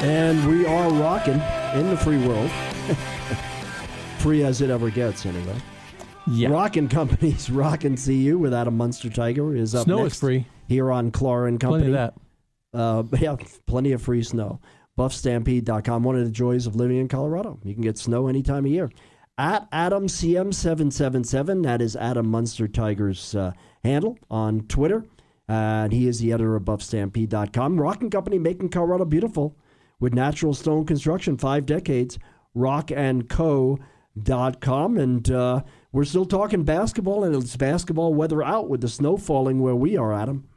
And we are rocking in the free world. Free as it ever gets, anyway. Yeah. Rockin Company's Rockin CU with Adam Munsterteiger is up Snow next. is free. Here on Klahr and Company. Plenty of that. Yeah, plenty of free snow. BuffStampede.com, one of the joys of living in Colorado. You can get snow any time of year. At AdamCM777, that is Adam Munsterteiger's handle on Twitter. And he is the editor of BuffStampede.com. Rockin Company, making Colorado beautiful with natural stone construction, 5 decades. RockandCo.com. And we're still talking basketball, and it's basketball weather out with the snow falling where we are, Adam.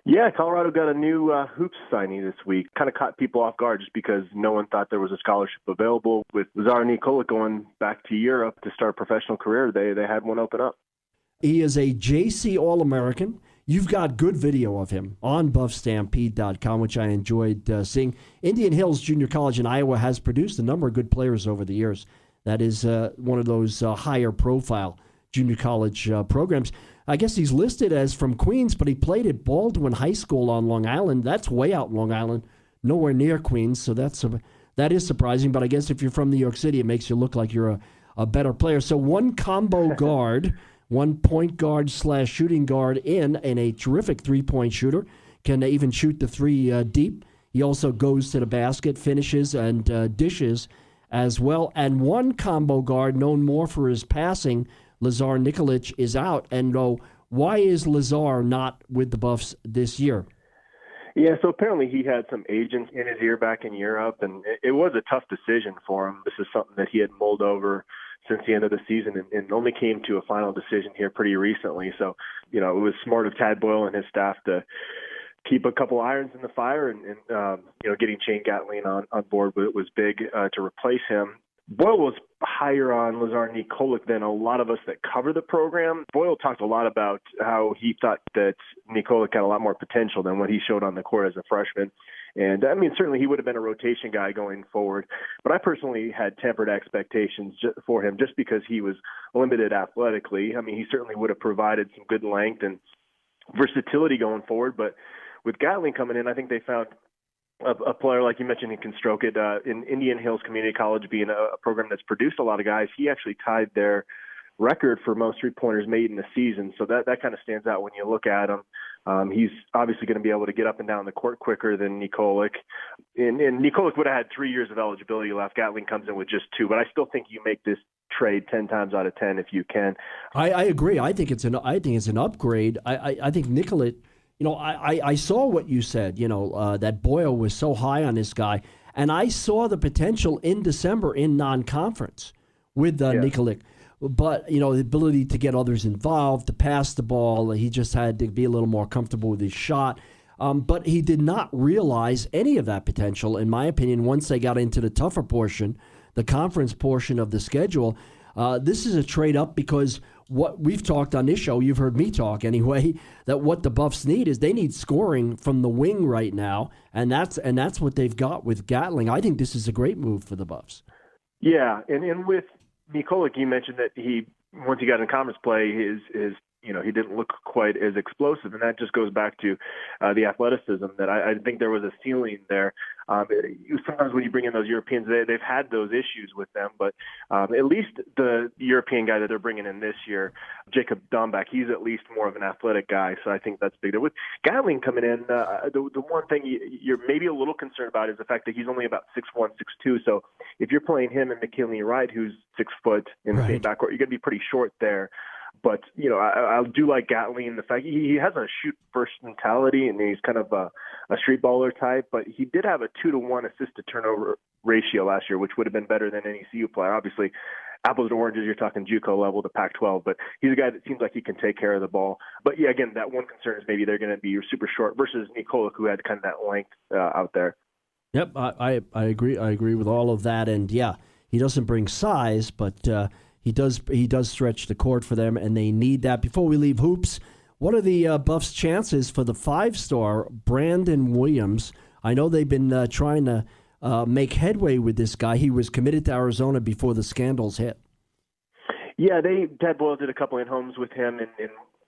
Yeah, Colorado got a new hoops signing this week. Kind of caught people off guard just because no one thought there was a scholarship available. With Lazar Nikolic going back to Europe to start a professional career, they had one open up. He is a JC All-American. You've got good video of him on BuffStampede.com, which I enjoyed seeing. Indian Hills Junior College in Iowa has produced a number of good players over the years. That is one of those higher profile junior college programs. I guess he's listed as from Queens, but he played at Baldwin High School on Long Island. That's way out in Long Island, nowhere near Queens, so that is surprising. But I guess if you're from New York City, it makes you look like you're a better player. So one combo guard, one point guard / shooting guard in a terrific three-point shooter, can even shoot the three deep. He also goes to the basket, finishes, and dishes as well. And one combo guard known more for his passing, Lazar Nikolic, is out. And why is Lazar not with the Buffs this year? Yeah, so apparently he had some agents in his ear back in Europe, and it was a tough decision for him. This is something that he had mulled over since the end of the season and only came to a final decision here pretty recently. So, it was smart of Tad Boyle and his staff to keep a couple irons in the fire and getting Shane Gatling on board was big to replace him. Boyle was higher on Lazar Nikolic than a lot of us that cover the program. Boyle talked a lot about how he thought that Nikolic had a lot more potential than what he showed on the court as a freshman. And, certainly he would have been a rotation guy going forward. But I personally had tempered expectations for him just because he was limited athletically. He certainly would have provided some good length and versatility going forward. But with Gatling coming in, I think they found a player, like you mentioned, who can stroke it. In Indian Hills Community College being a program that's produced a lot of guys, he actually tied their record for most three-pointers made in the season. So that kind of stands out when you look at him. He's obviously going to be able to get up and down the court quicker than Nikolic. And Nikolic would have had 3 years of eligibility left. Gatling comes in with just 2. But I still think you make this trade 10 times out of 10 if you can. I agree. I think it's an upgrade. I think Nikolic, I saw what you said, that Boyle was so high on this guy. And I saw the potential in December in non-conference with Nikolic. But, the ability to get others involved, to pass the ball, he just had to be a little more comfortable with his shot. But he did not realize any of that potential, in my opinion, once they got into the tougher portion, the conference portion of the schedule. This is a trade up because what we've talked on this show, you've heard me talk anyway, that what the Buffs need is they need scoring from the wing right now, and that's what they've got with Gatling. I think this is a great move for the Buffs. Yeah, and with Nikolic, you mentioned that once he got in conference play, his he didn't look quite as explosive, and that just goes back to the athleticism that I think there was a ceiling there. Sometimes when you bring in those Europeans, they've had those issues with them, but at least the European guy that they're bringing in this year, Jacob Dombach, he's at least more of an athletic guy, so I think that's big. With Gatling coming in, the one thing you're maybe a little concerned about is the fact that he's only about 6'1", 6'2", so if you're playing him and McKinley Wright, who's 6 foot in the same backcourt, you're going to be pretty short there. But, I do like Gatling, the fact he has a shoot-first mentality, and he's kind of a street baller type. But he did have a 2-to-1 assist-to-turnover ratio last year, which would have been better than any CU player. Obviously, apples to oranges, you're talking JUCO level to Pac-12. But he's a guy that seems like he can take care of the ball. But, yeah, again, that one concern is maybe they're going to be super short versus Nikolic, who had kind of that length out there. Yep, I agree. I agree with all of that. And, yeah, he doesn't bring size, but he does stretch the court for them, and they need that. Before we leave hoops, what are the Buffs' chances for the 5-star Brandon Williams? I know they've been trying to make headway with this guy. He was committed to Arizona before the scandals hit. Yeah, Tad Boyle did a couple in-homes with him, and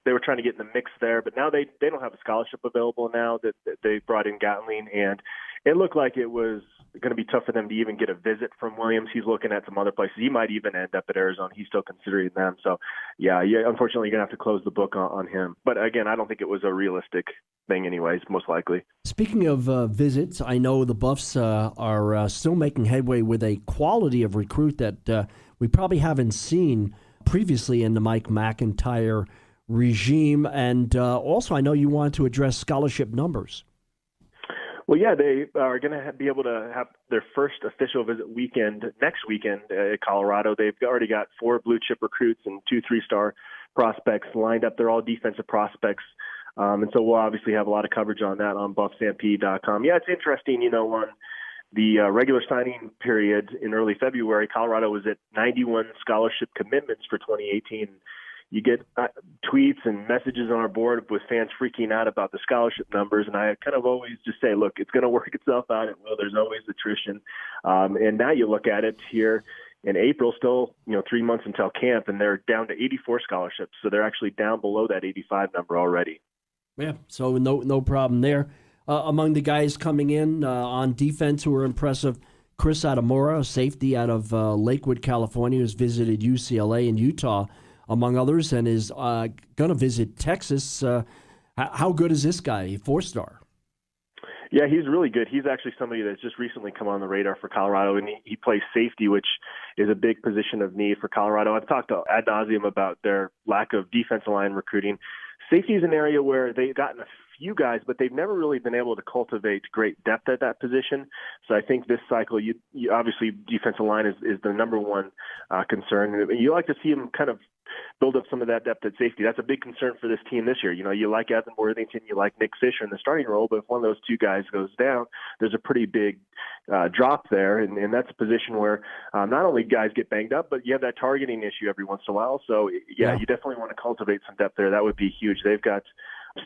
they were trying to get in the mix there. But now they don't have a scholarship available now that they brought in Gatling, and it looked like it was going to be tough for them to even get a visit from Williams. He's looking at some other places. He might even end up at Arizona. He's still considering them. So, yeah, unfortunately, you're going to have to close the book on him. But, again, I don't think it was a realistic thing anyways, most likely. Speaking of visits, I know the Buffs are still making headway with a quality of recruit that we probably haven't seen previously in the Mike McIntyre regime. And also, I know you wanted to address scholarship numbers. Well, yeah, they are going to be able to have their first official visit weekend next weekend at Colorado. They've already got 4 blue-chip recruits and 2 3-star prospects lined up. They're all defensive prospects. And so we'll obviously have a lot of coverage on that on buffstampede.com. Yeah, it's interesting, on the regular signing period in early February, Colorado was at 91 scholarship commitments for 2018. You get tweets and messages on our board with fans freaking out about the scholarship numbers, and I kind of always just say, look, it's going to work itself out. There's always attrition. And now you look at it here in April, still 3 months until camp, and they're down to 84 scholarships. So they're actually down below that 85 number already. Yeah, so no problem there. Among the guys coming in on defense who are impressive, Chris Adamora, a safety out of Lakewood, California, who's visited UCLA and Utah, among others, and is going to visit Texas. How good is this guy, 4-star? Yeah, he's really good. He's actually somebody that's just recently come on the radar for Colorado, and he plays safety, which is a big position of need for Colorado. I've talked ad nauseum about their lack of defensive line recruiting. Safety is an area where they've gotten a few guys, but they've never really been able to cultivate great depth at that position. So I think this cycle, you obviously defensive line is the number one concern. You like to see him kind of build up some of that depth at safety. That's a big concern for this team this year. You like Evan Worthington, you like Nick Fisher in the starting role, but if one of those two guys goes down, there's a pretty big drop there, and that's a position where not only guys get banged up, but you have that targeting issue every once in a while. So, yeah, you definitely want to cultivate some depth there. That would be huge. They've got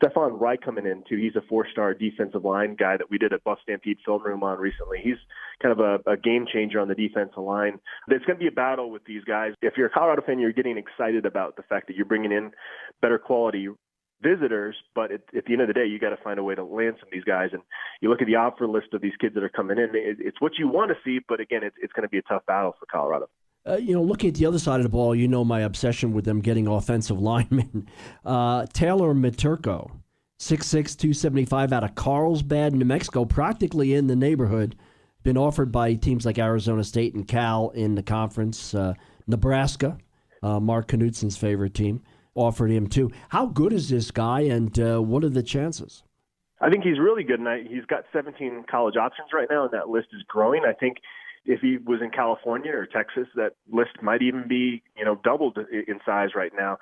Stephon Wright coming in, too. He's a 4-star defensive line guy that we did a Buff Stampede film room on recently. He's kind of a game changer on the defensive line. There's going to be a battle with these guys. If you're a Colorado fan, you're getting excited about the fact that you're bringing in better quality visitors, but at the end of the day, you got to find a way to land some of these guys. And you look at the offer list of these kids that are coming in, it's what you want to see, but again, it's going to be a tough battle for Colorado. Looking at the other side of the ball, my obsession with them getting offensive linemen. Taylor Materko, 6'6", 275 out of Carlsbad, New Mexico, practically in the neighborhood. Been offered by teams like Arizona State and Cal in the conference. Nebraska, Mark Knutson's favorite team, offered him too. How good is this guy, and what are the chances? I think he's really good, and he's got 17 college options right now, and that list is growing. I think if he was in California or Texas, that list might even be, doubled in size right now.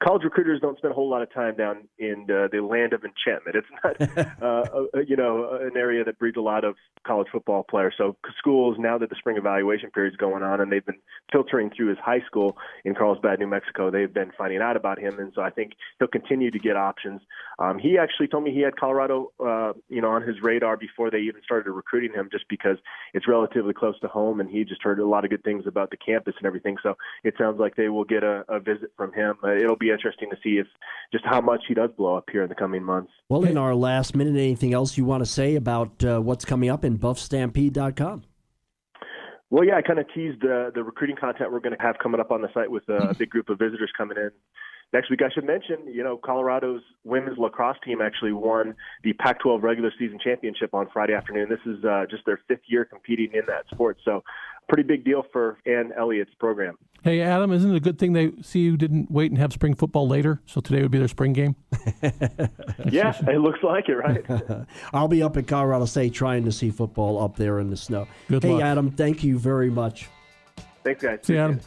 College recruiters don't spend a whole lot of time down in the land of enchantment. It's not, an area that breeds a lot of college football players. So schools, now that the spring evaluation period is going on and they've been filtering through his high school in Carlsbad, New Mexico, they've been finding out about him. And so I think he'll continue to get options. He actually told me he had Colorado, on his radar before they even started recruiting him, just because it's relatively close to home, and he just heard a lot of good things about the campus and everything. So it sounds like they will get a visit from him. It'll be interesting to see just how much he does blow up here in the coming months. Well, in our last minute, anything else you want to say about what's coming up in buffstampede.com? Well, yeah, I kind of teased the recruiting content we're going to have coming up on the site with a big group of visitors coming in next week. I should mention, Colorado's women's lacrosse team actually won the Pac-12 regular season championship on Friday afternoon. This is just their 5th year competing in that sport. So pretty big deal for Ann Elliott's program. Hey, Adam, isn't it a good thing they CU didn't wait and have spring football later? So today would be their spring game? Yeah, it looks like it, right? I'll be up at Colorado State trying to see football up there in the snow. Good luck. Hey, Adam, thank you very much. Thanks, guys. See you, Adam.